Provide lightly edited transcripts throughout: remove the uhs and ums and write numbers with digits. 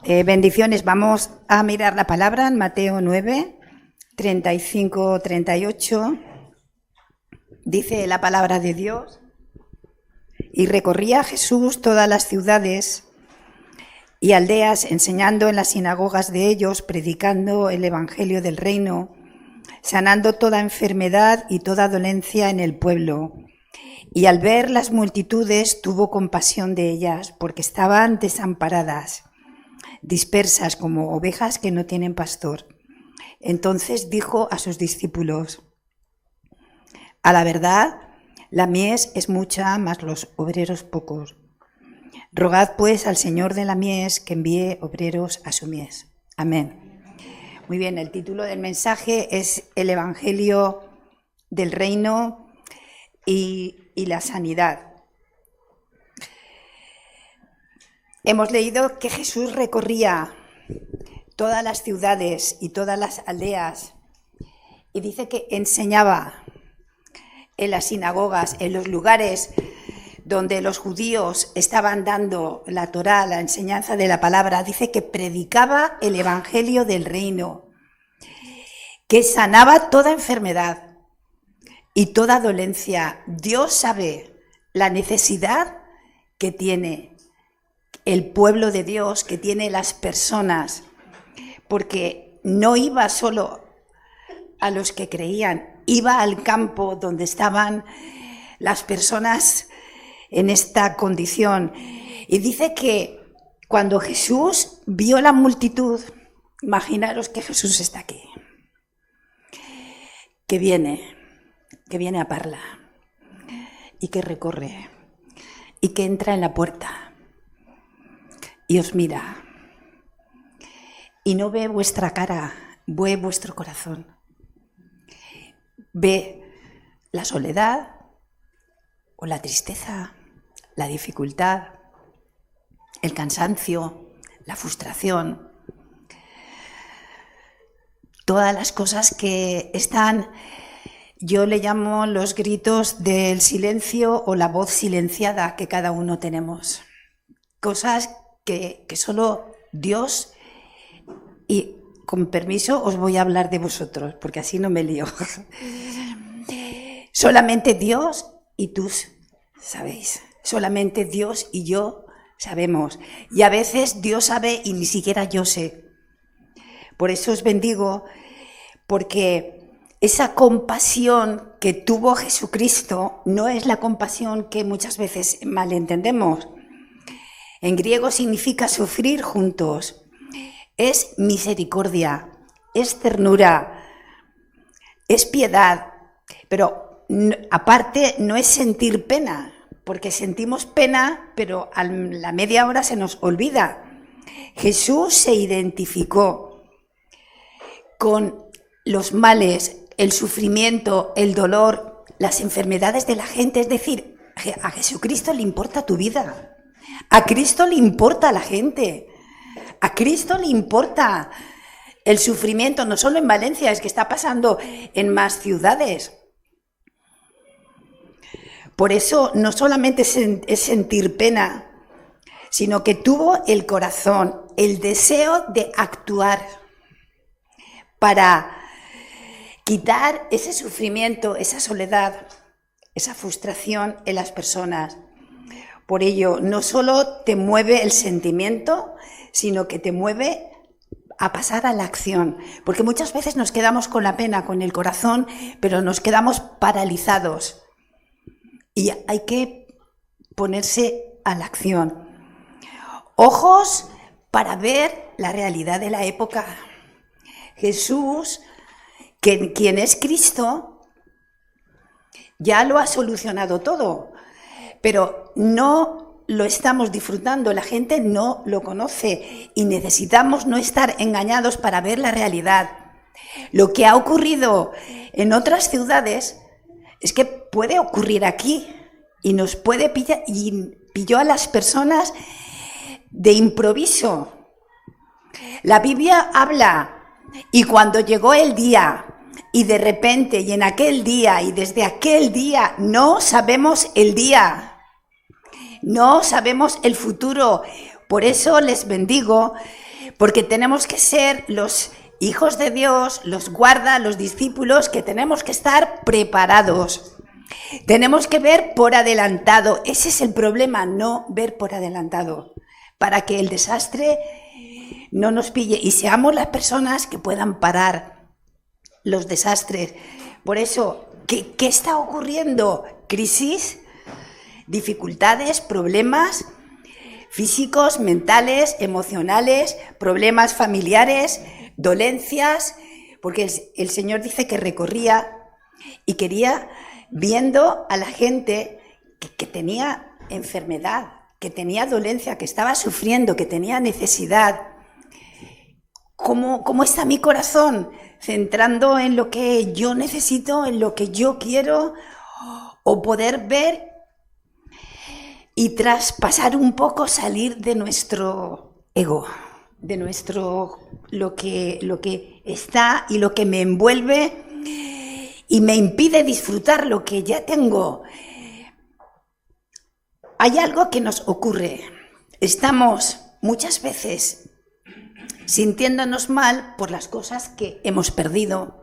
Bendiciones. Vamos a mirar la palabra en Mateo 9, 35-38. Dice la palabra de Dios: y recorría Jesús todas las ciudades y aldeas, enseñando en las sinagogas de ellos, predicando el evangelio del reino, sanando toda enfermedad y toda dolencia en el pueblo. Y al ver las multitudes, tuvo compasión de ellas, porque estaban desamparadas, dispersas como ovejas que no tienen pastor. Entonces dijo a sus discípulos: a la verdad, la mies es mucha, mas los obreros pocos. Rogad pues al Señor de la mies que envíe obreros a su mies. Amén. Muy bien, el título del mensaje es el Evangelio del Reino y la sanidad. Hemos leído que Jesús recorría todas las ciudades y todas las aldeas y dice que enseñaba en las sinagogas, en los lugares donde los judíos estaban dando la Torá, la enseñanza de la palabra. Dice que predicaba el evangelio del reino, que sanaba toda enfermedad y toda dolencia. Dios sabe la necesidad que tiene el pueblo de Dios, que tiene las personas, porque no iba solo a los que creían, iba al campo donde estaban las personas en esta condición. Y dice que cuando Jesús vio la multitud, imaginaros que Jesús está aquí, que viene a Parla y que recorre y que entra en la puerta y os mira y no ve vuestra cara, ve vuestro corazón, ve la soledad o la tristeza, la dificultad, el cansancio, la frustración, todas las cosas que están, yo le llamo los gritos del silencio o la voz silenciada que cada uno tenemos. Cosas que solo Dios, y con permiso os voy a hablar de vosotros, porque así no me lío. Solamente Dios y tú sabéis, solamente Dios y yo sabemos. Y a veces Dios sabe y ni siquiera yo sé. Por eso os bendigo, porque esa compasión que tuvo Jesucristo no es la compasión que muchas veces malentendemos. En griego significa sufrir juntos. Es misericordia, es ternura, es piedad, pero aparte no es sentir pena, porque sentimos pena, pero a la media hora se nos olvida. Jesús se identificó con los males, el sufrimiento, el dolor, las enfermedades de la gente. Es decir, a Jesucristo le importa tu vida, a Cristo le importa la gente, a Cristo le importa el sufrimiento, no solo en Valencia, es que está pasando en más ciudades. Por eso no solamente es sentir pena, sino que tuvo el corazón, el deseo de actuar para quitar ese sufrimiento, esa soledad, esa frustración en las personas. Por ello, no solo te mueve el sentimiento, sino que te mueve a pasar a la acción. Porque muchas veces nos quedamos con la pena, con el corazón, pero nos quedamos paralizados. Y hay que ponerse a la acción. Ojos para ver la realidad de la época. Jesús, quien es Cristo, ya lo ha solucionado todo, pero no lo estamos disfrutando, la gente no lo conoce y necesitamos no estar engañados para ver la realidad. Lo que ha ocurrido en otras ciudades es que puede ocurrir aquí y nos puede pillar, y pilló a las personas de improviso. La Biblia habla, y cuando llegó el día, y de repente, y en aquel día, y desde aquel día, no sabemos el día, no sabemos el futuro. Por eso les bendigo Porque tenemos que ser los hijos de Dios, los guardas, los discípulos, que tenemos que estar preparados. Tenemos que ver por adelantado. Ese es el problema, no ver por adelantado, para que el desastre no nos pille y seamos las personas que puedan parar los desastres. Por eso, ¿qué está ocurriendo? Crisis, dificultades, problemas físicos, mentales, emocionales, problemas familiares, dolencias, porque el Señor dice que recorría y quería, viendo a la gente que tenía enfermedad, que tenía dolencia, que estaba sufriendo, que tenía necesidad. ¿Cómo está mi corazón? Centrando en lo que yo necesito, en lo que yo quiero, o poder ver y traspasar un poco, salir de nuestro ego, de nuestro lo que está y lo que me envuelve y me impide disfrutar lo que ya tengo. Hay algo que nos ocurre. Estamos muchas veces sintiéndonos mal por las cosas que hemos perdido,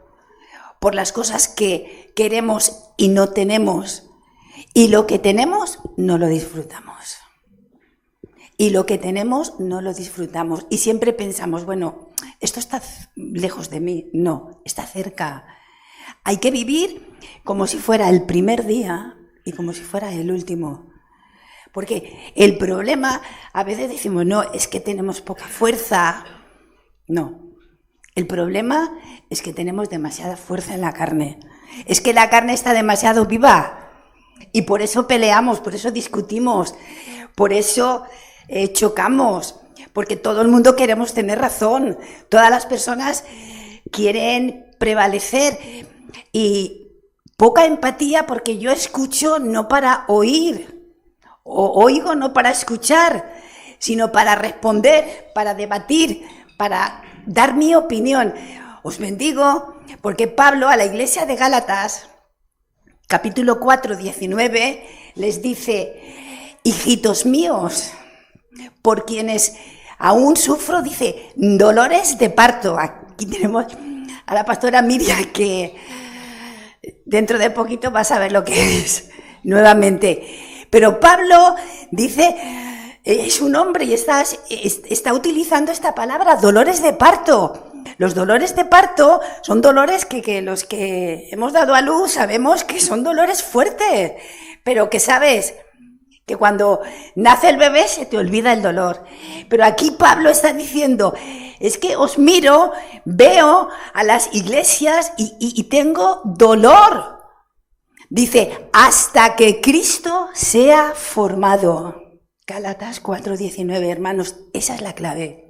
por las cosas que queremos y no tenemos. Y lo que tenemos no lo disfrutamos. Y lo que tenemos no lo disfrutamos. Y siempre pensamos, bueno, esto está lejos de mí. No, está cerca. Hay que vivir como si fuera el primer día y como si fuera el último. Porque el problema, a veces decimos, no, es que tenemos poca fuerza. No, el problema es que tenemos demasiada fuerza en la carne. Es que la carne está demasiado viva. Y por eso peleamos, por eso discutimos, por eso chocamos, porque todo el mundo queremos tener razón, todas las personas quieren prevalecer y poca empatía porque yo escucho no para oír, o oigo no para escuchar, sino para responder, para debatir, para dar mi opinión. Os bendigo porque Pablo a la iglesia de Gálatas, capítulo 4, 19, les dice, hijitos míos, por quienes aún sufro, dice, dolores de parto. Aquí tenemos a la pastora Miriam, que dentro de poquito va a saber lo que es nuevamente. Pero Pablo dice, es un hombre y está utilizando esta palabra, dolores de parto. Los dolores de parto son dolores que los que hemos dado a luz sabemos que son dolores fuertes, pero que sabes que cuando nace el bebé se te olvida el dolor. Pero aquí Pablo está diciendo, es que os miro, veo a las iglesias y tengo dolor. Dice, hasta que Cristo sea formado. Gálatas 4:19, hermanos, esa es la clave.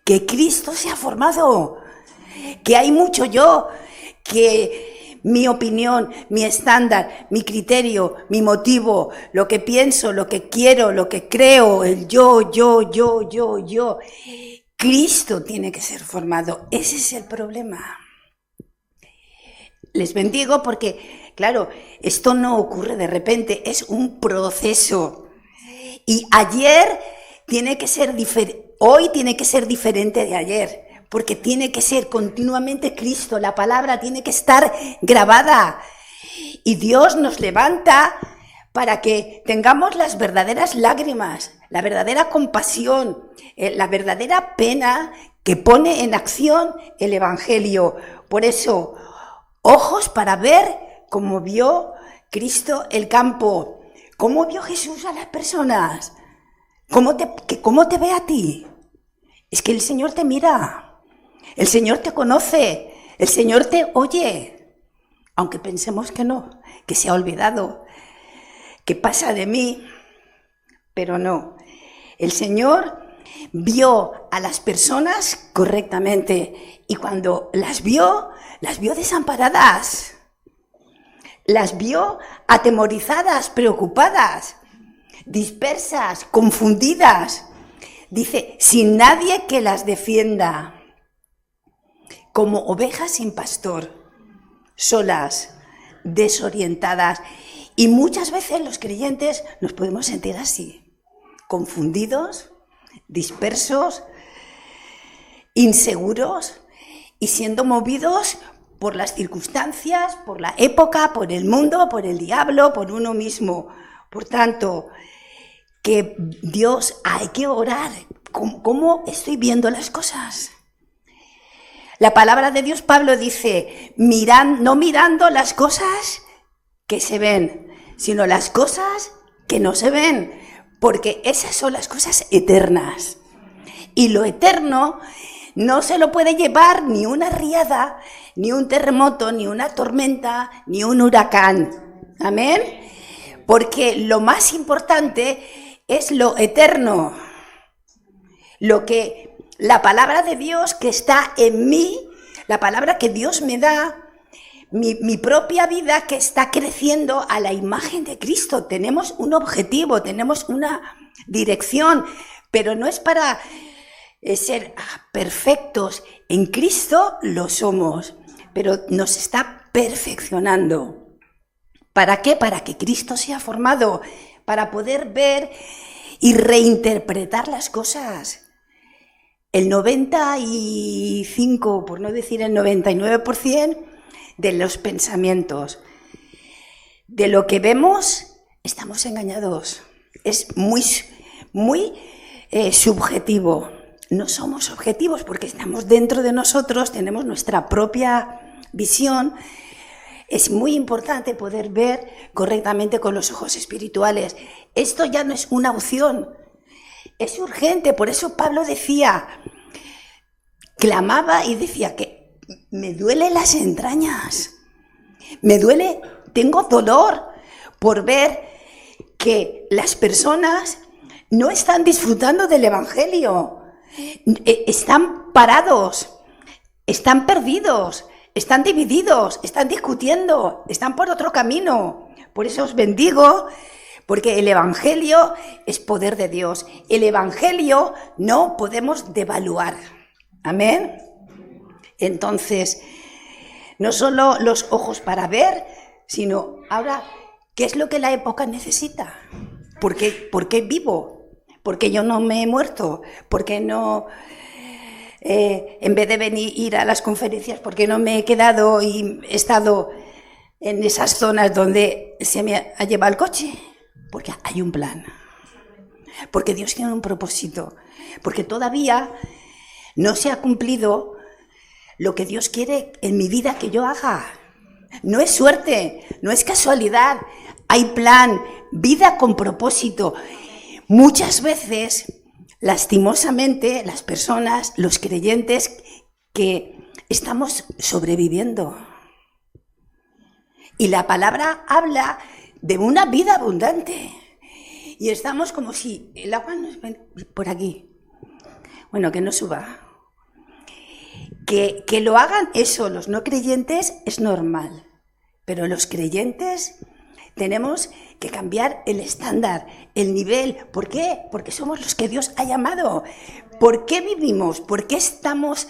Que Cristo sea formado, que hay mucho yo, que mi opinión, mi estándar, mi criterio, mi motivo, lo que pienso, lo que quiero, lo que creo, el yo, Cristo tiene que ser formado. Ese es el problema. Les bendigo porque, claro, esto no ocurre de repente, es un proceso. Y ayer tiene que ser diferente. Hoy tiene que ser diferente de ayer, porque tiene que ser continuamente Cristo, la palabra tiene que estar grabada. Y Dios nos levanta para que tengamos las verdaderas lágrimas, la verdadera compasión, la verdadera pena que pone en acción el Evangelio. Por eso, ojos para ver cómo vio Cristo el campo, cómo vio Jesús a las personas, cómo te ve a ti. Es que el Señor te mira, el Señor te conoce, el Señor te oye, aunque pensemos que no, que se ha olvidado, que pasa de mí, pero no. El Señor vio a las personas correctamente y cuando las vio desamparadas, las vio atemorizadas, preocupadas, dispersas, confundidas. Dice, sin nadie que las defienda, como ovejas sin pastor, solas, desorientadas. Y muchas veces los creyentes nos podemos sentir así, confundidos, dispersos, inseguros y siendo movidos por las circunstancias, por la época, por el mundo, por el diablo, por uno mismo. Por tanto, que Dios, hay que orar. ¿Cómo estoy viendo las cosas? La palabra de Dios, Pablo dice, no mirando las cosas que se ven, sino las cosas que no se ven, porque esas son las cosas eternas. Y lo eterno no se lo puede llevar ni una riada, ni un terremoto, ni una tormenta, ni un huracán. Amén. Porque lo más importante es lo eterno. Lo que la palabra de Dios que está en mí, la palabra que Dios me da, mi propia vida que está creciendo a la imagen de Cristo. Tenemos un objetivo, tenemos una dirección, pero no es para ser perfectos. En Cristo lo somos, pero nos está perfeccionando. ¿Para qué? Para que Cristo sea formado, para poder ver y reinterpretar las cosas. El 95, por no decir el 99% de los pensamientos, de lo que vemos, estamos engañados. Es muy subjetivo. No somos objetivos porque estamos dentro de nosotros, tenemos nuestra propia visión. Es muy importante poder ver correctamente con los ojos espirituales. Esto ya no es una opción, es urgente. Por eso Pablo decía, clamaba y decía que me duelen las entrañas, me duele, tengo dolor por ver que las personas no están disfrutando del Evangelio, están parados, están perdidos, están divididos, están discutiendo, están por otro camino. Por eso os bendigo, porque el Evangelio es poder de Dios. El Evangelio no podemos devaluar. Amén. Entonces, no solo los ojos para ver, sino ahora, ¿qué es lo que la época necesita? ¿Por qué vivo? ¿Por qué yo no me he muerto? ¿Por qué no, en vez de ir a las conferencias, por qué no me he quedado y he estado en esas zonas donde se me ha llevado el coche? Porque hay un plan. Porque Dios tiene un propósito. Porque todavía no se ha cumplido lo que Dios quiere en mi vida que yo haga. No es suerte, no es casualidad. Hay plan, vida con propósito. Muchas veces, lastimosamente, las personas, los creyentes, que estamos sobreviviendo. Y la palabra habla de una vida abundante. Y estamos como si el agua nos ven por aquí. Bueno, que no suba. Que lo hagan eso, los no creyentes, es normal. Pero los creyentes tenemos que cambiar el estándar, el nivel. ¿Por qué? Porque somos los que Dios ha llamado. ¿Por qué vivimos? ¿Por qué estamos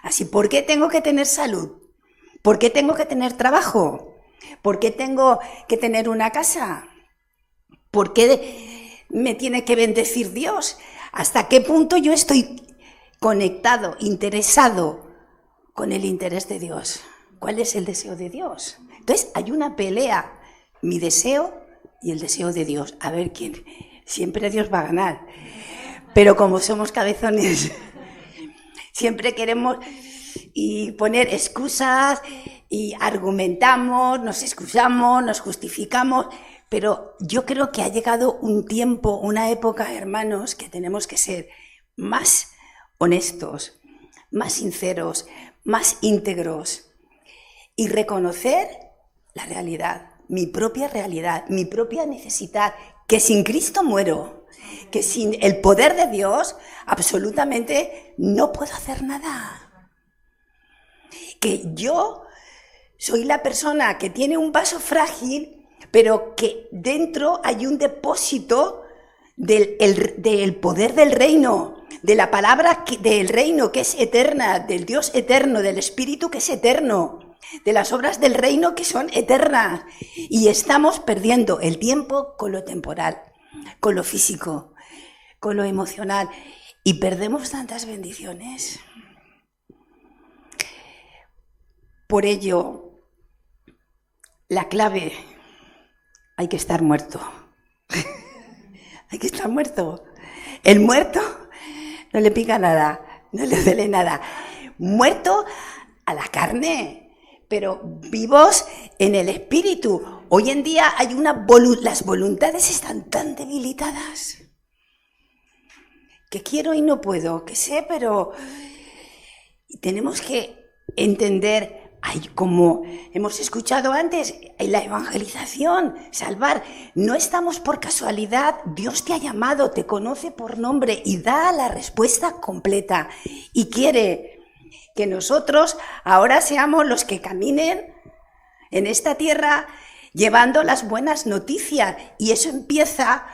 así? ¿Por qué tengo que tener salud? ¿Por qué tengo que tener trabajo? ¿Por qué tengo que tener una casa? ¿Por qué me tiene que bendecir Dios? ¿Hasta qué punto yo estoy conectado, interesado con el interés de Dios? ¿Cuál es el deseo de Dios? Entonces hay una pelea, mi deseo y el deseo de Dios. A ver quién. Siempre Dios va a ganar. Pero como somos cabezones, siempre queremos y poner excusas y argumentamos, nos excusamos, nos justificamos. Pero yo creo que ha llegado un tiempo, una época, hermanos, que tenemos que ser más honestos, más sinceros, más íntegros y reconocer la realidad, mi propia necesidad, que sin Cristo muero, que sin el poder de Dios absolutamente no puedo hacer nada. Que yo soy la persona que tiene un vaso frágil, pero que dentro hay un depósito del poder del reino, de la palabra del reino que es eterna, del Dios eterno, del Espíritu que es eterno, de las obras del reino que son eternas. Y estamos perdiendo el tiempo con lo temporal, con lo físico, con lo emocional. Y perdemos tantas bendiciones. Por ello, la clave, hay que estar muerto. Hay que estar muerto. El muerto no le pica nada, no le duele nada. Muerto a la carne, pero vivos en el espíritu. Hoy en día hay las voluntades están tan debilitadas que quiero y no puedo, que sé, pero tenemos que entender, como hemos escuchado antes, la evangelización, salvar. No estamos por casualidad, Dios te ha llamado, te conoce por nombre y da la respuesta completa. Y quiere que nosotros ahora seamos los que caminen en esta tierra llevando las buenas noticias. Y eso empieza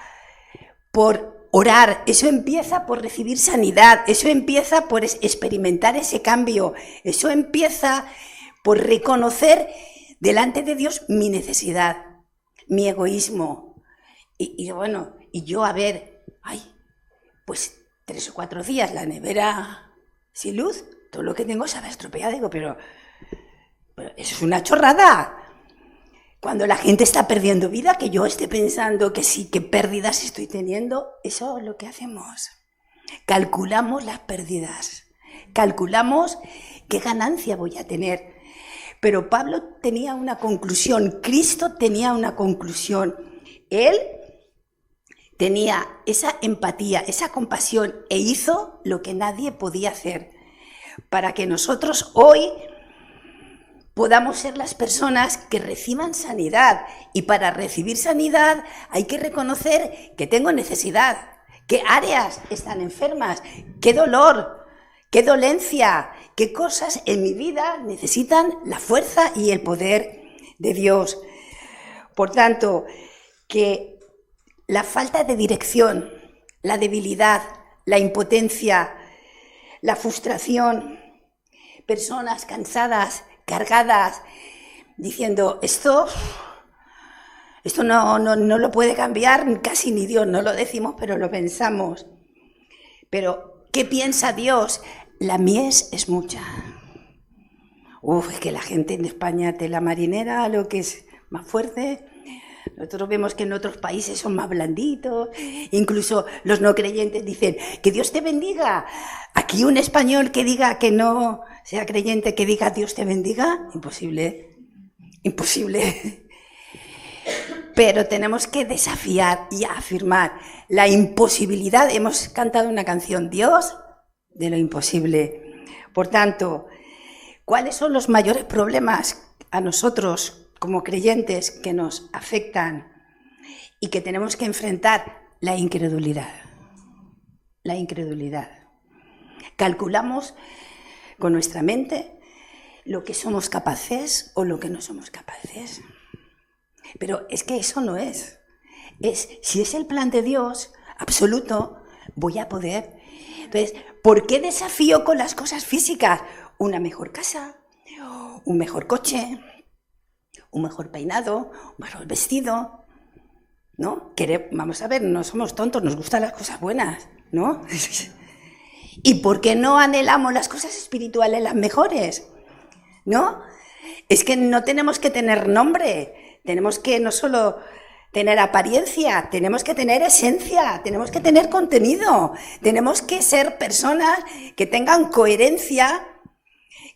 por orar, eso empieza por recibir sanidad, eso empieza por experimentar ese cambio, eso empieza por reconocer delante de Dios mi necesidad, mi egoísmo. Y yo a ver, pues 3 o 4 días la nevera sin luz, todo lo que tengo se va a estropear. Digo, pero eso es una chorrada. Cuando la gente está perdiendo vida, que yo esté pensando que sí, que pérdidas estoy teniendo, eso es lo que hacemos. Calculamos las pérdidas, calculamos qué ganancia voy a tener. Pero Pablo tenía una conclusión, Cristo tenía una conclusión. Él tenía esa empatía, esa compasión e hizo lo que nadie podía hacer para que nosotros hoy podamos ser las personas que reciban sanidad. Y para recibir sanidad hay que reconocer que tengo necesidad, qué áreas están enfermas, qué dolor, qué dolencia, qué cosas en mi vida necesitan la fuerza y el poder de Dios. Por tanto, que la falta de dirección, la debilidad, la impotencia, la frustración, personas cansadas, cargadas, diciendo esto no lo puede cambiar casi ni Dios, no lo decimos pero lo pensamos. Pero ¿qué piensa Dios? La mies es mucha. Es que la gente en España tela marinera, lo que es más fuerte. Nosotros vemos que en otros países son más blanditos, incluso los no creyentes dicen que Dios te bendiga. Aquí un español que diga que no sea creyente, que diga Dios te bendiga, imposible, imposible. Pero tenemos que desafiar y afirmar la imposibilidad. Hemos cantado una canción, Dios de lo imposible. Por tanto, ¿cuáles son los mayores problemas a nosotros como creyentes que nos afectan y que tenemos que enfrentar? La incredulidad. La incredulidad. Calculamos con nuestra mente lo que somos capaces o lo que no somos capaces. Pero es que eso no es. Si es el plan de Dios absoluto, voy a poder. Entonces, ¿por qué desafío con las cosas físicas? Una mejor casa, un mejor coche, un mejor peinado, un mejor vestido, ¿no? Vamos a ver, no somos tontos, nos gustan las cosas buenas, ¿no? ¿Y por qué no anhelamos las cosas espirituales, las mejores? ¿No? Es que no tenemos que tener nombre, tenemos que no solo tener apariencia, tenemos que tener esencia, tenemos que tener contenido, tenemos que ser personas que tengan coherencia,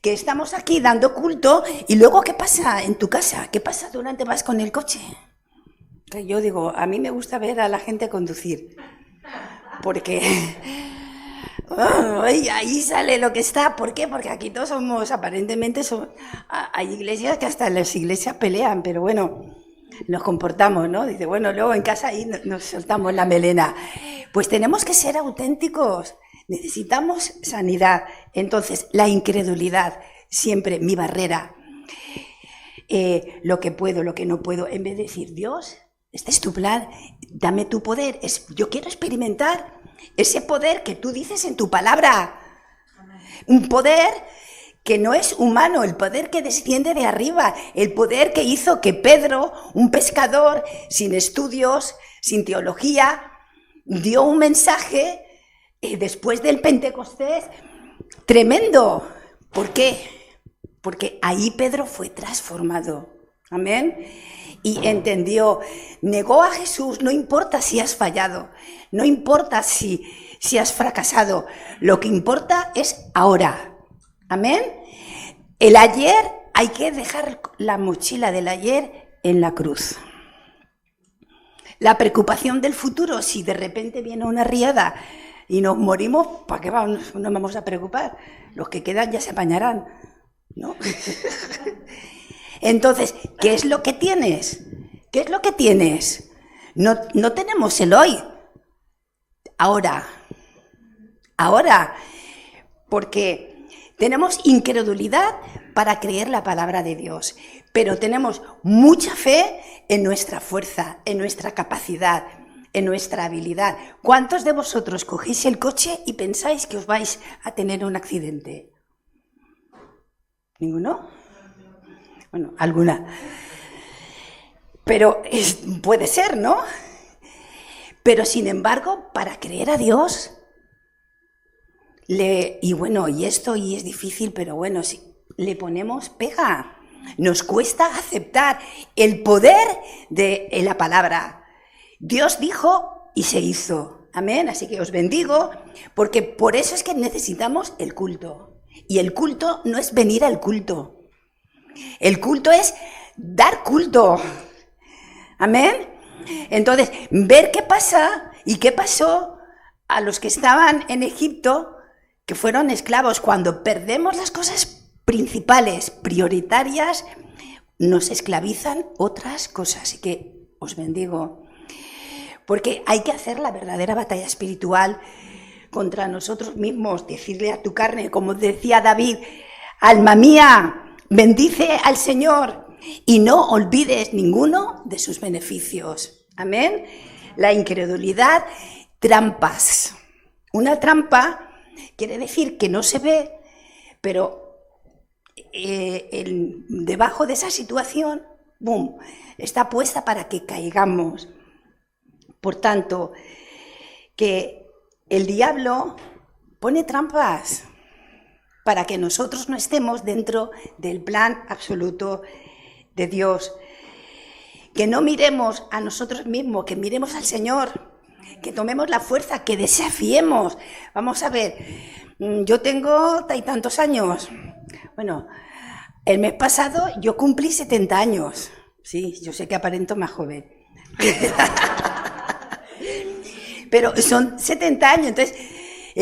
que estamos aquí dando culto y luego ¿qué pasa en tu casa? ¿Qué pasa durante vas con el coche? Yo digo, a mí me gusta ver a la gente conducir, porque ahí sale lo que está. ¿Por qué? Porque aquí todos aparentemente hay iglesias que hasta en las iglesias pelean, pero bueno, nos comportamos, ¿no? Dice, bueno, luego en casa ahí nos soltamos la melena. Pues tenemos que ser auténticos, necesitamos sanidad. Entonces, la incredulidad, siempre mi barrera, lo que puedo, lo que no puedo, en vez de decir, Dios, este es tu plan, dame tu poder, yo quiero experimentar ese poder que tú dices en tu palabra, un poder que no es humano, el poder que desciende de arriba, el poder que hizo que Pedro, un pescador sin estudios, sin teología, dio un mensaje después del Pentecostés tremendo. ¿Por qué? porque ahí Pedro fue transformado. Amén. Y entendió, negó a Jesús, no importa si has fallado, no importa si has fracasado, lo que importa es ahora. Amén. El ayer, hay que dejar la mochila del ayer en la cruz. La preocupación del futuro, si de repente viene una riada y nos morimos, ¿para qué nos vamos a preocupar? Los que quedan ya se apañarán, ¿no? Entonces, ¿qué es lo que tienes? ¿Qué es lo que tienes? No tenemos el hoy. Ahora, porque tenemos incredulidad para creer la palabra de Dios, pero tenemos mucha fe en nuestra fuerza, en nuestra capacidad, en nuestra habilidad. ¿Cuántos de vosotros cogéis el coche y pensáis que os vais a tener un accidente? ¿Ninguno? Bueno, alguna. Pero puede ser, ¿no? Pero sin embargo, para creer a Dios, y esto es difícil, pero bueno, si le ponemos pega. Nos cuesta aceptar el poder de la palabra. Dios dijo y se hizo. Amén. Así que os bendigo, porque por eso es que necesitamos el culto. Y el culto no es venir al culto. El culto es dar culto. Amén. Entonces, ver qué pasa y qué pasó a los que estaban en Egipto, que fueron esclavos. Cuando perdemos las cosas principales, prioritarias, nos esclavizan otras cosas. Así que os bendigo, porque hay que hacer la verdadera batalla espiritual contra nosotros mismos, decirle a tu carne, como decía David, alma mía, bendice al Señor y no olvides ninguno de sus beneficios. Amén. La incredulidad, trampas. Una trampa quiere decir que no se ve, pero debajo de esa situación, ¡boom!, está puesta para que caigamos. Por tanto, que el diablo pone trampas para que nosotros no estemos dentro del plan absoluto de Dios. Que no miremos a nosotros mismos, que miremos al Señor, que tomemos la fuerza, que desafiemos. Vamos a ver, yo tengo tantos años. Bueno, el mes pasado yo cumplí 70 años. Sí, yo sé que aparento más joven. Pero son 70 años, entonces,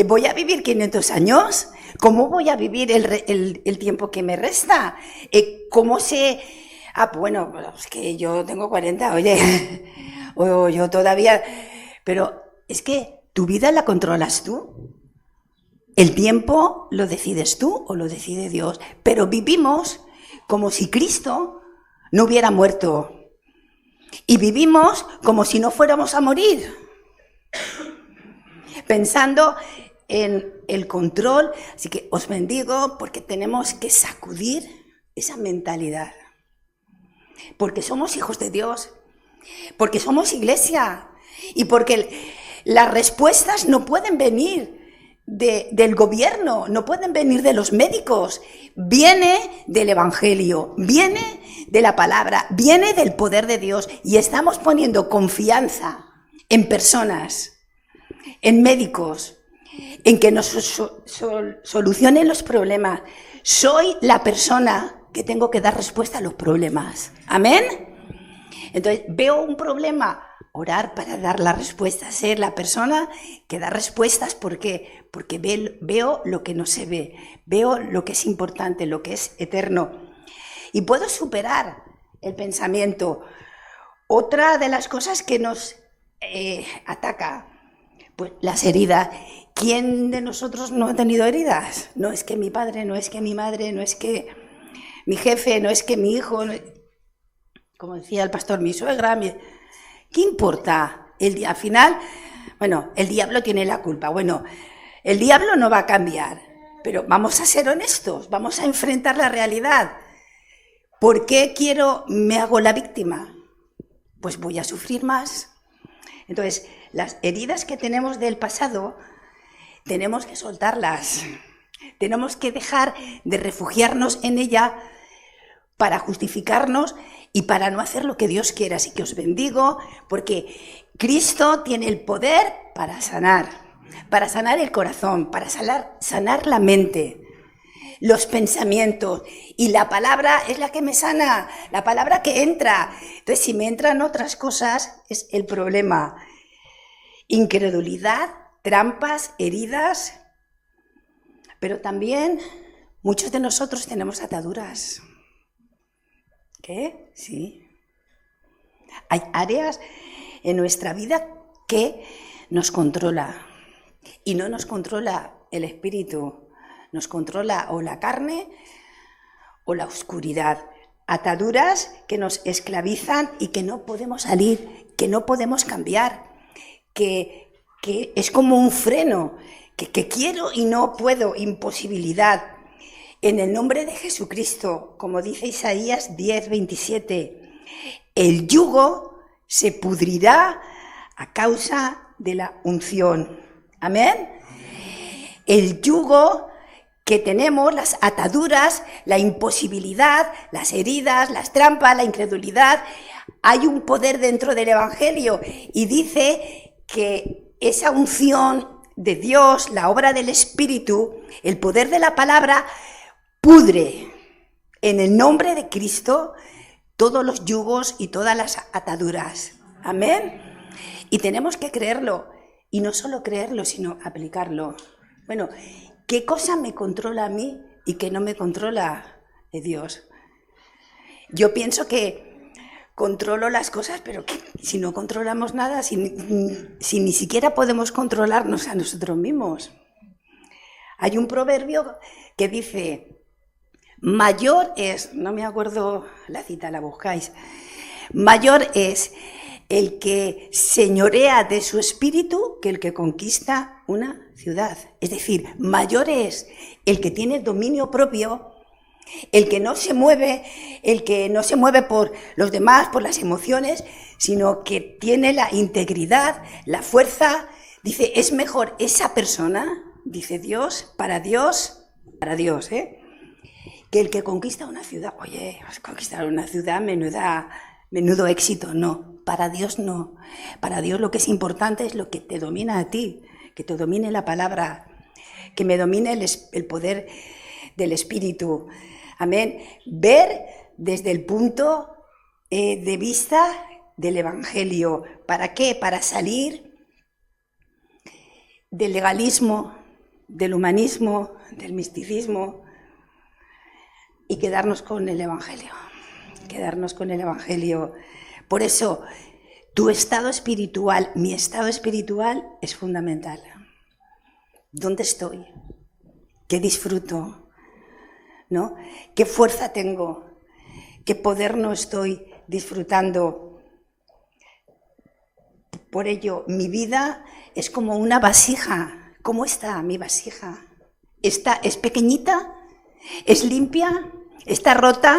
¿voy a vivir 500 años? ¿Cómo voy a vivir el tiempo que me resta? ¿Cómo sé? Bueno, es que yo tengo 40, oye, o yo todavía... Pero es que tu vida la controlas tú. El tiempo lo decides tú o lo decide Dios. Pero vivimos como si Cristo no hubiera muerto. Y vivimos como si no fuéramos a morir. Pensando en el control. Así que os bendigo, porque tenemos que sacudir esa mentalidad. Porque somos hijos de Dios. Porque somos iglesia. Y porque las respuestas no pueden venir del gobierno, no pueden venir de los médicos. Viene del Evangelio, viene de la palabra, viene del poder de Dios. Y estamos poniendo confianza en personas, en médicos, en que nos solucionen los problemas. Soy la persona que tengo que dar respuesta a los problemas. ¿Amén? Entonces, veo un problema, orar para dar la respuesta, ser la persona que da respuestas. ¿Por qué? Porque veo lo que no se ve, veo lo que es importante, lo que es eterno. Y puedo superar el pensamiento. Otra de las cosas que nos ataca, pues las heridas. ¿Quién de nosotros no ha tenido heridas? No es que mi padre, no es que mi madre, no es que mi jefe, no es que mi hijo, como decía el pastor, mi suegra. ¿Qué importa? Al final, bueno, el diablo tiene la culpa. Bueno, el diablo no va a cambiar, pero vamos a ser honestos, vamos a enfrentar la realidad. ¿Por qué me hago la víctima? Pues voy a sufrir más. Entonces, las heridas que tenemos del pasado, tenemos que soltarlas. Tenemos que dejar de refugiarnos en ella para justificarnos y para no hacer lo que Dios quiera. Así que os bendigo, porque Cristo tiene el poder para sanar el corazón, para sanar la mente, los pensamientos. Y la palabra es la que me sana, la palabra que entra. Entonces, si me entran otras cosas, es el problema. Incredulidad, trampas, heridas. Pero también muchos de nosotros tenemos ataduras. ¿Qué? Sí. Hay áreas en nuestra vida que nos controla. Y no nos controla el espíritu, nos controla o la carne o la oscuridad. Ataduras que nos esclavizan y que no podemos salir, que no podemos cambiar, que es como un freno, que quiero y no puedo, imposibilidad. En el nombre de Jesucristo, como dice Isaías 10:27, el yugo se pudrirá a causa de la unción. Amén. El yugo que tenemos, las ataduras, la imposibilidad, las heridas, las trampas, la incredulidad, hay un poder dentro del Evangelio y dice que esa unción de Dios, la obra del Espíritu, el poder de la palabra, pudre en el nombre de Cristo todos los yugos y todas las ataduras. Amén. Y tenemos que creerlo. Y no solo creerlo, sino aplicarlo. Bueno, ¿qué cosa me controla a mí y qué no me controla de Dios? Yo pienso que controlo las cosas, pero que si no controlamos nada, si ni siquiera podemos controlarnos a nosotros mismos. Hay un proverbio que dice... Mayor es, no me acuerdo la cita, la buscáis. Mayor es el que señorea de su espíritu que el que conquista una ciudad. Es decir, mayor es el que tiene dominio propio, el que no se mueve por los demás, por las emociones, sino que tiene la integridad, la fuerza. Dice, es mejor esa persona, dice Dios, que el que conquista una ciudad. Oye, conquistar una ciudad, menudo éxito. No, para Dios no. Para Dios lo que es importante es lo que te domina a ti, que te domine la palabra, que me domine el poder del Espíritu. Amén. Ver desde el punto de vista del Evangelio. ¿Para qué? Para salir del legalismo, del humanismo, del misticismo, y quedarnos con el Evangelio, Por eso, tu estado espiritual, mi estado espiritual es fundamental. ¿Dónde estoy? ¿Qué disfruto? ¿No? ¿Qué fuerza tengo? ¿Qué poder no estoy disfrutando? Por ello, mi vida es como una vasija. ¿Cómo está mi vasija? ¿Es pequeñita? ¿Es limpia? ¿Está rota?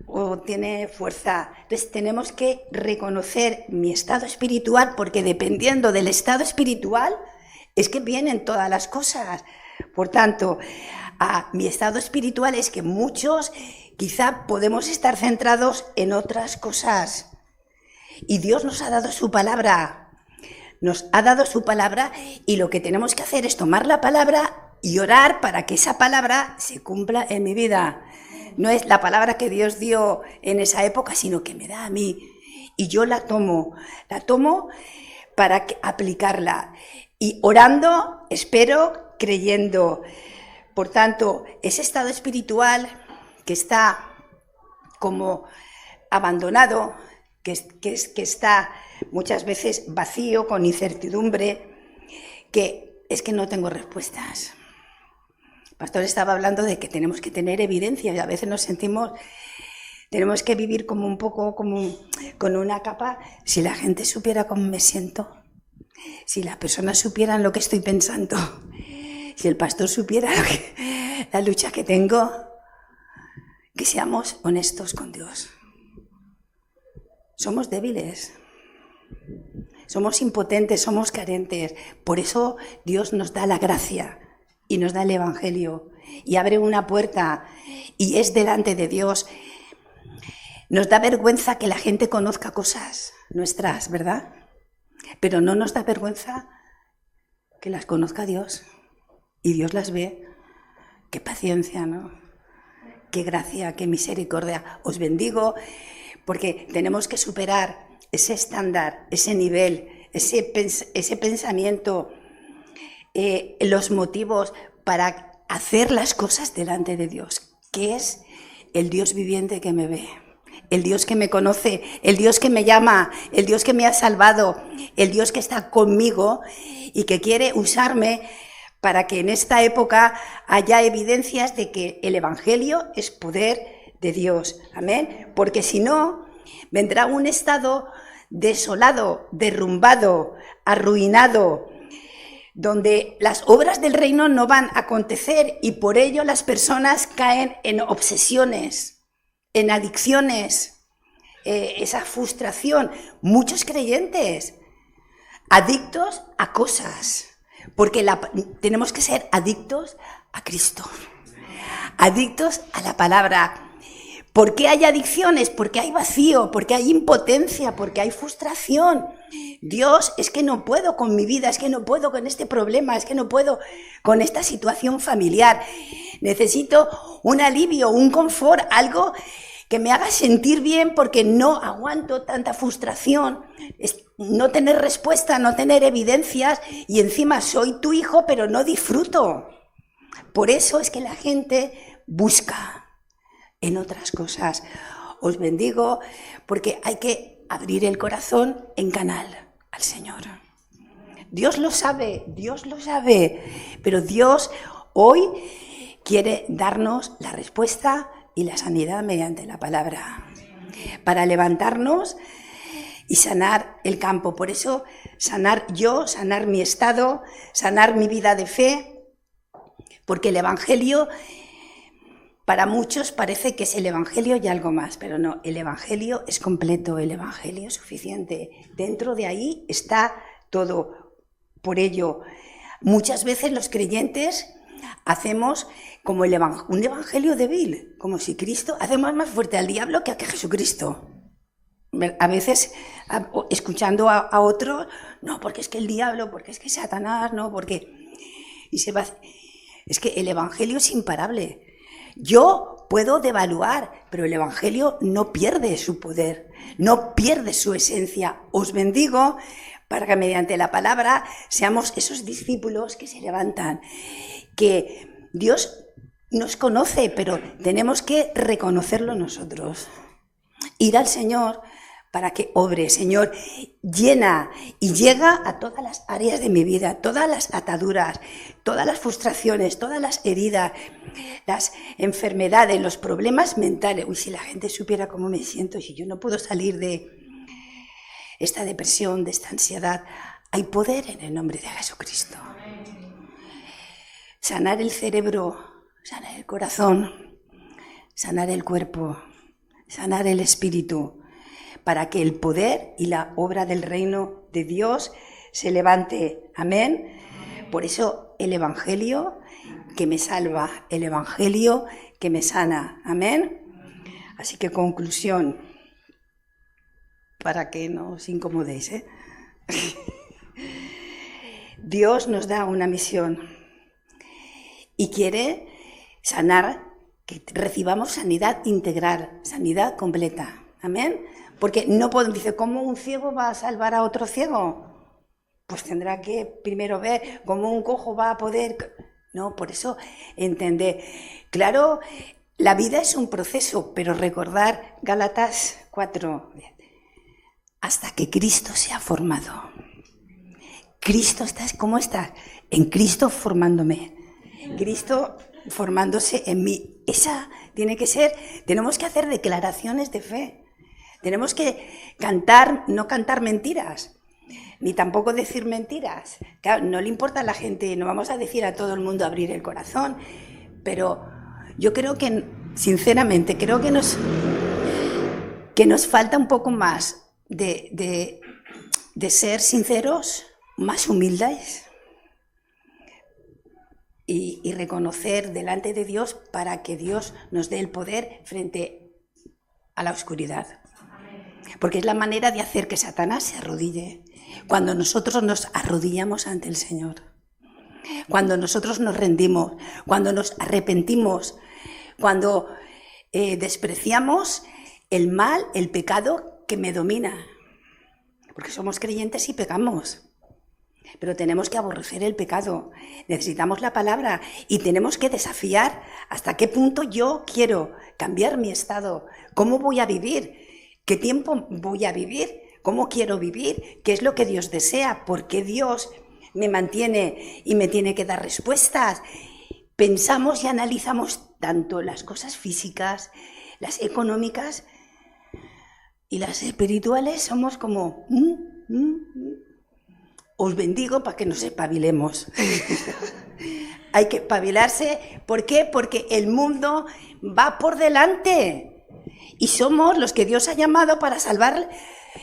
¿O tiene fuerza? Entonces tenemos que reconocer mi estado espiritual, porque dependiendo del estado espiritual es que vienen todas las cosas. Por tanto, mi estado espiritual es que muchos quizá podemos estar centrados en otras cosas. Y Dios nos ha dado su palabra. Y lo que tenemos que hacer es tomar la palabra y orar para que esa palabra se cumpla en mi vida. No es la palabra que Dios dio en esa época, sino que me da a mí. Y yo la tomo para aplicarla. Y orando, espero, creyendo. Por tanto, ese estado espiritual que está como abandonado, que está muchas veces vacío, con incertidumbre, que es que no tengo respuestas. El pastor estaba hablando de que tenemos que tener evidencia y a veces nos sentimos, tenemos que vivir como un poco con una capa. Si la gente supiera cómo me siento, si las personas supieran lo que estoy pensando, si el pastor supiera la lucha que tengo, que seamos honestos con Dios. Somos débiles, somos impotentes, somos carentes. Por eso Dios nos da la gracia y nos da el Evangelio y abre una puerta y es delante de Dios. Nos da vergüenza que la gente conozca cosas nuestras, ¿verdad? Pero no nos da vergüenza que las conozca Dios y Dios las ve. Qué paciencia, ¿no? Qué gracia, qué misericordia. Os bendigo porque tenemos que superar ese estándar, ese nivel, ese pensamiento, los motivos para hacer las cosas delante de Dios, que es el Dios viviente que me ve, el Dios que me conoce, el Dios que me llama, el Dios que me ha salvado, el Dios que está conmigo y que quiere usarme para que en esta época haya evidencias de que el Evangelio es poder de Dios. Amén. Porque si no, vendrá un estado desolado, derrumbado, arruinado, donde las obras del reino no van a acontecer y por ello las personas caen en obsesiones, en adicciones, esa frustración. Muchos creyentes adictos a cosas, porque tenemos que ser adictos a Cristo, adictos a la palabra. ¿Por qué hay adicciones? Porque hay vacío, porque hay impotencia, porque hay frustración. Dios, es que no puedo con mi vida, es que no puedo con este problema, es que no puedo con esta situación familiar. Necesito un alivio, un confort, algo que me haga sentir bien porque no aguanto tanta frustración, no tener respuesta, no tener evidencias y encima soy tu hijo pero no disfruto. Por eso es que la gente busca en otras cosas. Os bendigo porque hay que abrir el corazón en canal al Señor. Dios lo sabe, pero Dios hoy quiere darnos la respuesta y la sanidad mediante la palabra, para levantarnos y sanar el campo. Por eso sanar yo, sanar mi estado, sanar mi vida de fe, porque el Evangelio para muchos parece que es el Evangelio y algo más, pero no, el Evangelio es completo, el Evangelio es suficiente. Dentro de ahí está todo. Por ello, muchas veces los creyentes hacemos como un evangelio débil, como si Cristo, hacemos más fuerte al diablo que a Jesucristo. A veces, escuchando a otros, no, porque es que el diablo, porque es que Satanás, no, porque... Es que el evangelio es imparable. Yo puedo devaluar, pero el evangelio no pierde su poder, no pierde su esencia. Os bendigo para que mediante la palabra seamos esos discípulos que se levantan, que Dios nos conoce, pero tenemos que reconocerlo nosotros. Ir al Señor para que obre. Señor, llena y llega a todas las áreas de mi vida, todas las ataduras, todas las frustraciones, todas las heridas, las enfermedades, los problemas mentales. Uy, si la gente supiera cómo me siento, si yo no puedo salir de esta depresión, de esta ansiedad, hay poder en el nombre de Jesucristo. Sanar el cerebro, sanar el corazón, sanar el cuerpo, sanar el espíritu, para que el poder y la obra del reino de Dios se levante. Amén. Por eso el Evangelio que me salva, el Evangelio que me sana. Amén. Así que conclusión, para que no os incomodéis, Dios nos da una misión y quiere sanar, que recibamos sanidad integral, sanidad completa. Amén. Porque no podemos, dice, ¿cómo un ciego va a salvar a otro ciego? Pues tendrá que primero ver cómo un cojo va a poder... No, por eso entender. Claro, la vida es un proceso, pero recordar Gálatas 4, hasta que Cristo se ha formado. Cristo, ¿cómo estás? En Cristo formándome. Cristo formándose en mí. Esa tiene que ser, tenemos que hacer declaraciones de fe. Tenemos que cantar, no cantar mentiras, ni tampoco decir mentiras. Claro, no le importa a la gente, no vamos a decir a todo el mundo abrir el corazón, pero yo creo que, sinceramente, creo que nos falta un poco más de ser sinceros, más humildes y reconocer delante de Dios para que Dios nos dé el poder frente a la oscuridad. Porque es la manera de hacer que Satanás se arrodille. Cuando nosotros nos arrodillamos ante el Señor, cuando nosotros nos rendimos, cuando nos arrepentimos, cuando despreciamos el mal, el pecado que me domina. Porque somos creyentes y pecamos. Pero tenemos que aborrecer el pecado, necesitamos la palabra y tenemos que desafiar hasta qué punto yo quiero cambiar mi estado, cómo voy a vivir, qué tiempo voy a vivir, cómo quiero vivir, qué es lo que Dios desea, por qué Dios me mantiene y me tiene que dar respuestas. Pensamos y analizamos tanto las cosas físicas, las económicas y las espirituales, somos como... Os bendigo para que nos espabilemos. Hay que espabilarse. ¿Por qué? Porque el mundo va por delante. Y somos los que Dios ha llamado para salvar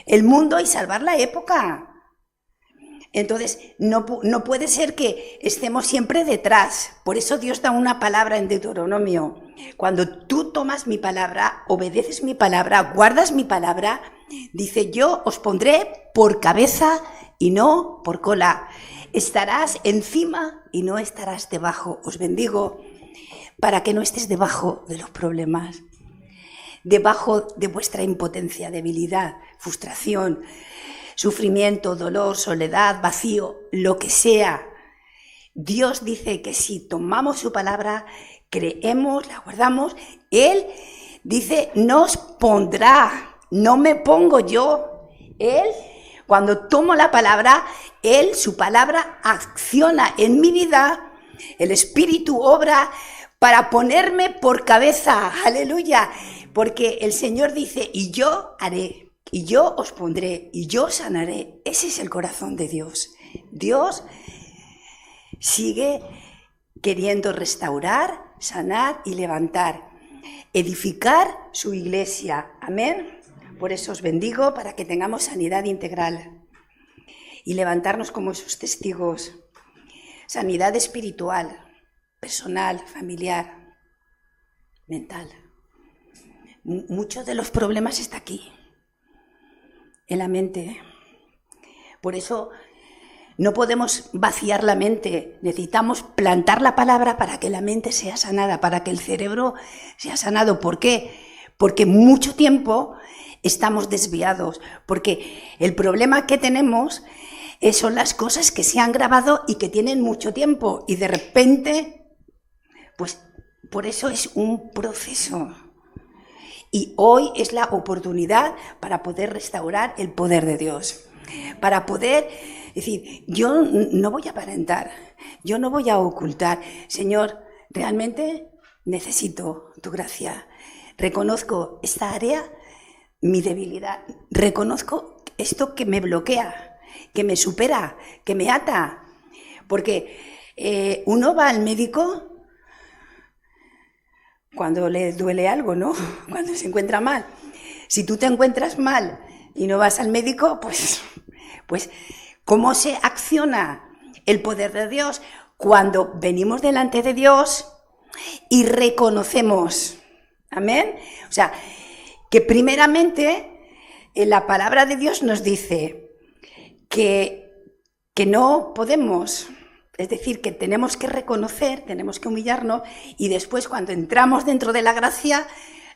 el mundo y salvar la época. Entonces, no puede ser que estemos siempre detrás. Por eso Dios da una palabra en Deuteronomio. Cuando tú tomas mi palabra, obedeces mi palabra, guardas mi palabra, dice, yo os pondré por cabeza y no por cola. Estarás encima y no estarás debajo. Os bendigo para que no estés debajo de los problemas, debajo de vuestra impotencia, debilidad, frustración, sufrimiento, dolor, soledad, vacío, lo que sea. Dios dice que si tomamos su palabra, creemos, la guardamos, Él dice, nos pondrá, no me pongo yo. Él, cuando tomo la palabra, Él, su palabra, acciona en mi vida, el Espíritu obra para ponerme por cabeza, aleluya, porque el Señor dice, y yo haré. Y yo os pondré, y yo sanaré. Ese es el corazón de Dios. Dios sigue queriendo restaurar, sanar y levantar, edificar su iglesia. Amén. Por eso os bendigo para que tengamos sanidad integral y levantarnos como sus testigos. Sanidad espiritual, personal, familiar, mental. Muchos de los problemas están aquí, en la mente. Por eso no podemos vaciar la mente, necesitamos plantar la palabra para que la mente sea sanada, para que el cerebro sea sanado. ¿Por qué? Porque mucho tiempo estamos desviados, porque el problema que tenemos son las cosas que se han grabado y que tienen mucho tiempo y de repente, pues por eso es un proceso. Y hoy es la oportunidad para poder restaurar el poder de Dios, para poder decir, yo no voy a aparentar, yo no voy a ocultar. Señor, realmente necesito tu gracia. Reconozco esta área, mi debilidad. Reconozco esto que me bloquea, que me supera, que me ata. Porque uno va al médico cuando le duele algo, ¿no? Cuando se encuentra mal. Si tú te encuentras mal y no vas al médico, pues ¿cómo se acciona el poder de Dios? Cuando venimos delante de Dios y reconocemos. Amén. O sea, que primeramente la palabra de Dios nos dice que no podemos... Es decir, que tenemos que reconocer, tenemos que humillarnos y después cuando entramos dentro de la gracia,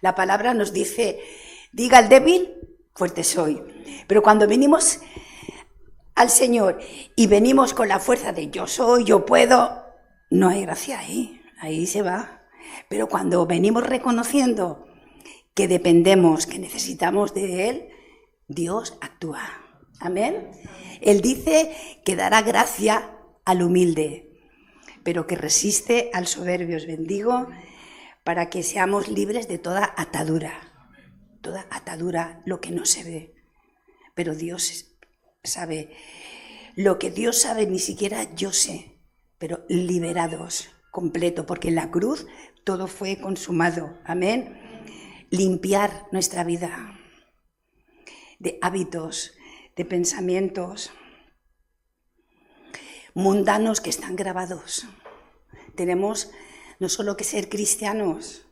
la palabra nos dice, diga al débil, fuerte soy. Pero cuando venimos al Señor y venimos con la fuerza de yo soy, yo puedo, no hay gracia ahí se va. Pero cuando venimos reconociendo que dependemos, que necesitamos de Él, Dios actúa. Amén. Él dice que dará gracia al humilde, pero que resiste al soberbio. Os bendigo para que seamos libres de toda atadura, lo que no se ve. Pero Dios sabe, lo que Dios sabe ni siquiera yo sé, pero liberados, completo, porque en la cruz todo fue consumado. Amén. Limpiar nuestra vida de hábitos, de pensamientos mundanos que están grabados. tenemos no solo que ser cristianos,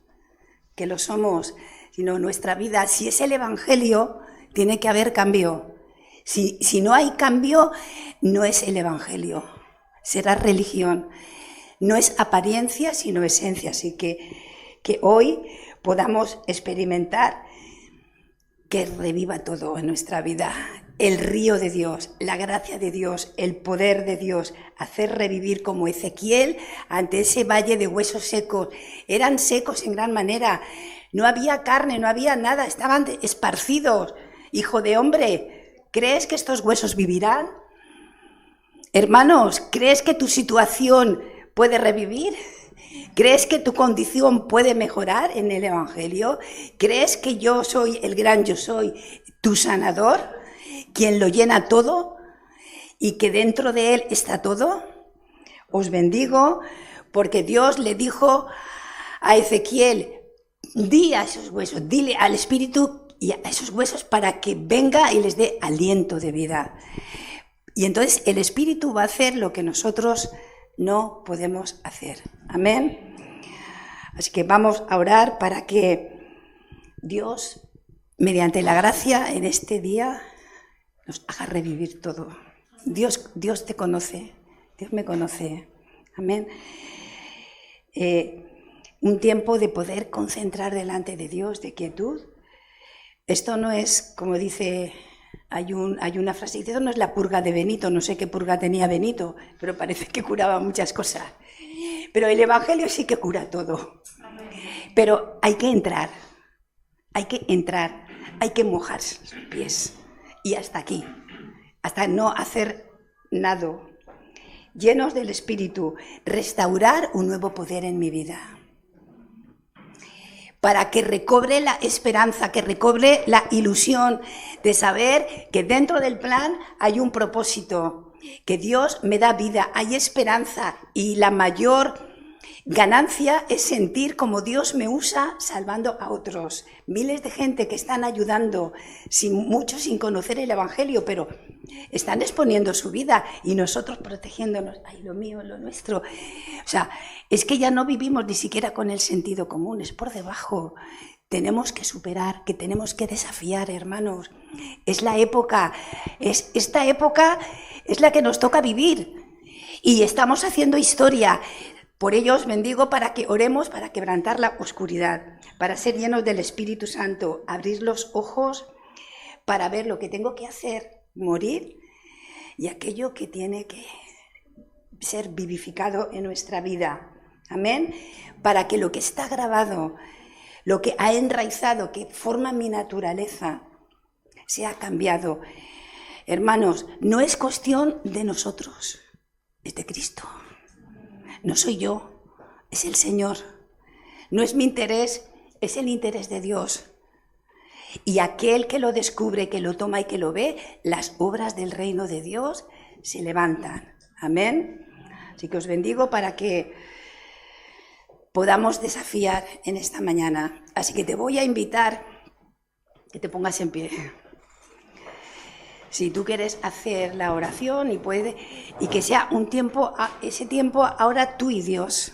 que lo somos, sino nuestra vida. Si es el Evangelio, tiene que haber cambio. Si no hay cambio, no es el Evangelio, será religión. No es apariencia, sino esencia. Así que hoy podamos experimentar que reviva todo en nuestra vida. El río de Dios, la gracia de Dios, el poder de Dios, hacer revivir como Ezequiel ante ese valle de huesos secos. Eran secos en gran manera, no había carne, no había nada, estaban esparcidos. Hijo de hombre, ¿crees que estos huesos vivirán? Hermanos, ¿crees que tu situación puede revivir? ¿Crees que tu condición puede mejorar en el Evangelio? ¿Crees que yo soy el gran yo soy, tu sanador, quien lo llena todo y que dentro de él está todo? Os bendigo porque Dios le dijo a Ezequiel, di a esos huesos, dile al Espíritu y a esos huesos para que venga y les dé aliento de vida. Y entonces el Espíritu va a hacer lo que nosotros no podemos hacer. Amén. Así que vamos a orar para que Dios, mediante la gracia en este día, nos haga revivir todo. Dios te conoce, Dios me conoce. Amén. Un tiempo de poder concentrar delante de Dios, de quietud. Esto no es, como dice, hay una frase, dice, esto no es la purga de Benito, no sé qué purga tenía Benito, pero parece que curaba muchas cosas. Pero el Evangelio sí que cura todo. Pero hay que entrar, hay que mojar sus pies. Y hasta aquí, hasta no hacer nada. Llenos del Espíritu, restaurar un nuevo poder en mi vida. Para que recobre la esperanza, que recobre la ilusión de saber que dentro del plan hay un propósito, que Dios me da vida, hay esperanza y la mayor ganancia es sentir como Dios me usa salvando a otros. Miles de gente que están ayudando, muchos sin conocer el Evangelio, pero están exponiendo su vida y nosotros protegiéndonos. Ay, lo mío, lo nuestro. O sea, es que ya no vivimos ni siquiera con el sentido común, es por debajo. Tenemos que superar, que tenemos que desafiar, hermanos. Es la época, esta época es la que nos toca vivir y estamos haciendo historia. Por ello os bendigo para que oremos para quebrantar la oscuridad, para ser llenos del Espíritu Santo, abrir los ojos para ver lo que tengo que hacer, morir, y aquello que tiene que ser vivificado en nuestra vida. Amén. Para que lo que está grabado, lo que ha enraizado, que forma mi naturaleza, sea cambiado. Hermanos, no es cuestión de nosotros, es de Cristo. No soy yo, es el Señor. No es mi interés, es el interés de Dios. Y aquel que lo descubre, que lo toma y que lo ve, las obras del reino de Dios se levantan. Amén. Así que os bendigo para que podamos desafiar en esta mañana. Así que te voy a invitar que te pongas en pie. Si tú quieres hacer la oración y que sea un tiempo, ese tiempo ahora tú y Dios.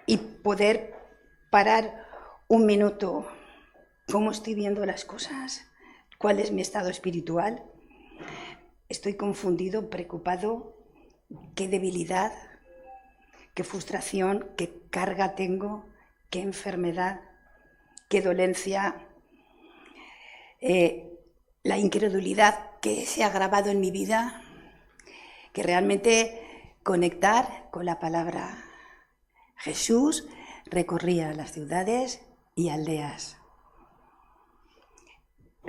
Y poder parar un minuto. ¿Cómo estoy viendo las cosas? ¿Cuál es mi estado espiritual? ¿Estoy confundido, preocupado? ¿Qué debilidad? ¿Qué frustración? ¿Qué carga tengo? ¿Qué enfermedad? ¿Qué dolencia? La incredulidad que se ha grabado en mi vida, que realmente conectar con la palabra. Jesús recorría las ciudades y aldeas,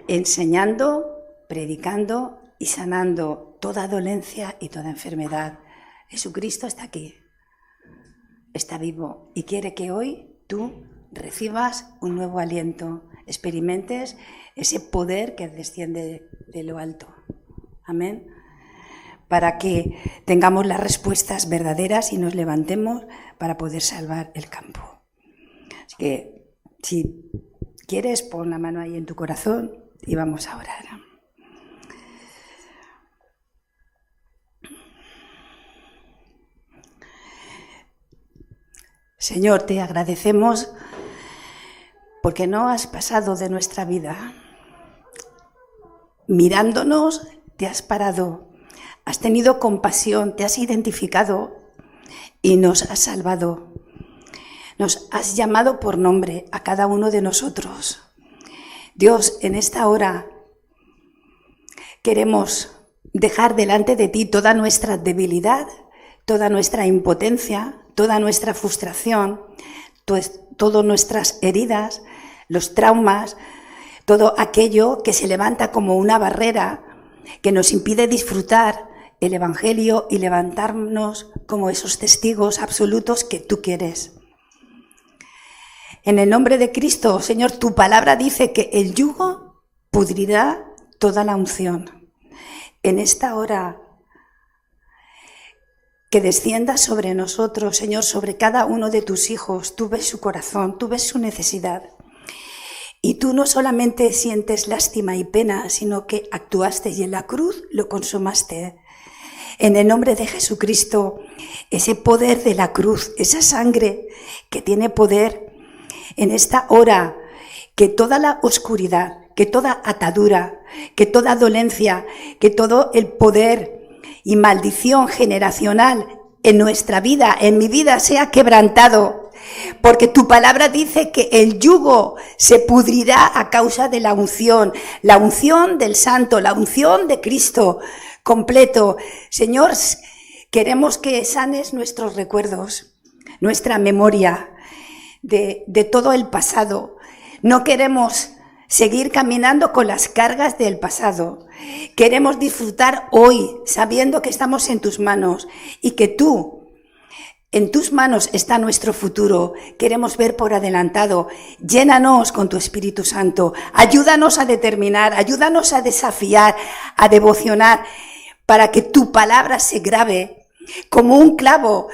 enseñando, predicando y sanando toda dolencia y toda enfermedad. Jesucristo está aquí, está vivo y quiere que hoy tú recibas un nuevo aliento, experimentes ese poder que desciende de lo alto. Amén. Para que tengamos las respuestas verdaderas y nos levantemos para poder salvar el campo. Así que, si quieres, pon la mano ahí en tu corazón y vamos a orar. Señor, te agradecemos porque no has pasado de nuestra vida. Mirándonos, te has parado, has tenido compasión, te has identificado y nos has salvado. Nos has llamado por nombre a cada uno de nosotros. Dios, en esta hora queremos dejar delante de ti toda nuestra debilidad, toda nuestra impotencia, toda nuestra frustración, todas nuestras heridas, los traumas, todo aquello que se levanta como una barrera que nos impide disfrutar el Evangelio y levantarnos como esos testigos absolutos que tú quieres. En el nombre de Cristo, Señor, tu palabra dice que el yugo pudrirá toda la unción. En esta hora, que descienda sobre nosotros, Señor, sobre cada uno de tus hijos. Tú ves su corazón, tú ves su necesidad. Y tú no solamente sientes lástima y pena, sino que actuaste y en la cruz lo consumaste. En el nombre de Jesucristo, ese poder de la cruz, esa sangre que tiene poder en esta hora, que toda la oscuridad, que toda atadura, que toda dolencia, que todo el poder y maldición generacional en nuestra vida, en mi vida, sea quebrantado. Porque tu palabra dice que el yugo se pudrirá a causa de la unción del Santo, la unción de Cristo completo. Señor, queremos que sanes nuestros recuerdos, nuestra memoria de todo el pasado. No queremos seguir caminando con las cargas del pasado. Queremos disfrutar hoy sabiendo que estamos en tus manos y que tú, en tus manos está nuestro futuro. Queremos ver por adelantado. Llénanos con tu Espíritu Santo. Ayúdanos a determinar, ayúdanos a desafiar, a devocionar, para que tu palabra se grabe como un clavo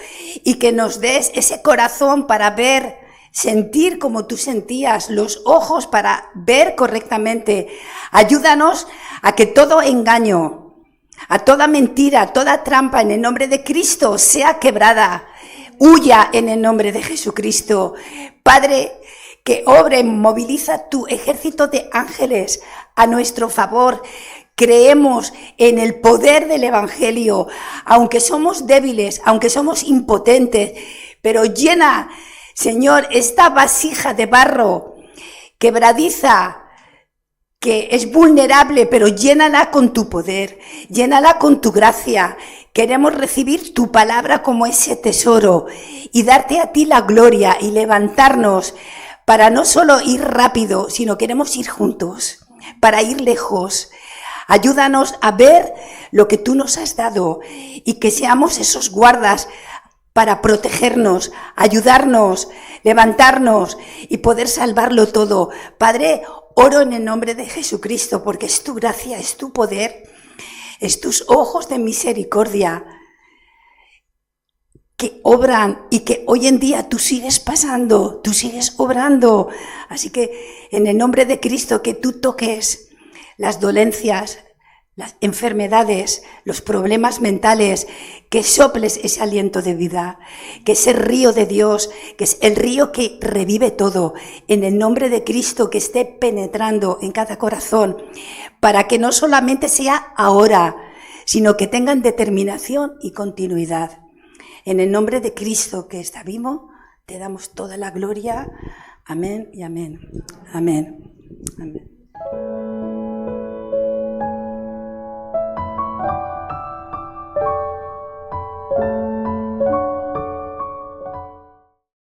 y que nos des ese corazón para ver, sentir como tú sentías, los ojos para ver correctamente. Ayúdanos a que todo engaño, a toda mentira, toda trampa en el nombre de Cristo sea quebrada. Huya en el nombre de Jesucristo. Padre, que obre, moviliza tu ejército de ángeles a nuestro favor. Creemos en el poder del Evangelio, aunque somos débiles, aunque somos impotentes, pero llena, Señor, esta vasija de barro quebradiza, que es vulnerable, pero llénala con tu poder, llénala con tu gracia. Queremos recibir tu palabra como ese tesoro y darte a ti la gloria y levantarnos para no solo ir rápido, sino queremos ir juntos, para ir lejos. Ayúdanos a ver lo que tú nos has dado y que seamos esos guardas para protegernos, ayudarnos, levantarnos y poder salvarlo todo. Padre, oro en el nombre de Jesucristo porque es tu gracia, es tu poder, es tus ojos de misericordia que obran y que hoy en día tú sigues pasando, tú sigues obrando. Así que en el nombre de Cristo que tú toques las dolencias, las enfermedades, los problemas mentales, que soples ese aliento de vida, que ese río de Dios, que es el río que revive todo, en el nombre de Cristo, que esté penetrando en cada corazón, para que no solamente sea ahora, sino que tengan determinación y continuidad. En el nombre de Cristo que está vivo, te damos toda la gloria. Amén y amén. Amén. Amén.